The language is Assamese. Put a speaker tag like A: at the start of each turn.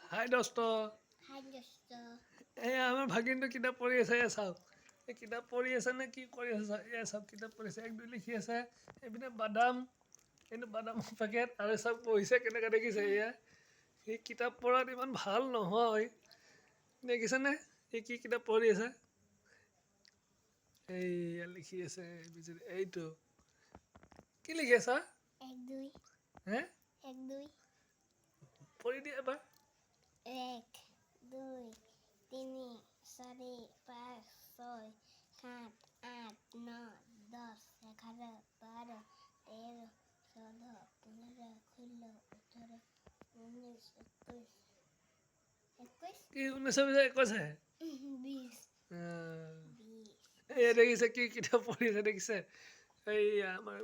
A: হাই দোস্ত
B: হাই দোস্ত
A: এই আমার ভাগিনটো কিতাপ পঢ়ি আছে চাওক এই কিতাপ পঢ়ি আছে নে কি কৰি আছে এয়া চাওক কিতাপ পঢ়ি আছে 1 2 লিখি আছে এইপিনে বাদাম এইটো বাদামৰ পেকেট আৰু চাওক পঢ়িছে কেনেকৈ দেখিছে এয়া সেই কিতাপ পঢ়াত ইমান ভাল নহয় দেখিছেনে এই কি কিতাপ পঢ়ি আছে এইয়া লিখি আছে এইটো কি লিখি আছা
B: এক দুই
A: হে
B: এক দুই
A: পঢ়ি দিয়া এবাৰ
B: 1 2 3 4 5 6 7 8 9 10 11 12 13 14 15 16 18 19 21
A: কি 1921 হে
B: 20
A: আহ,
B: 20
A: এই দেখিছে কি কিতাপ পঢ়ি আছে দেখিছে এইয়া আমাৰ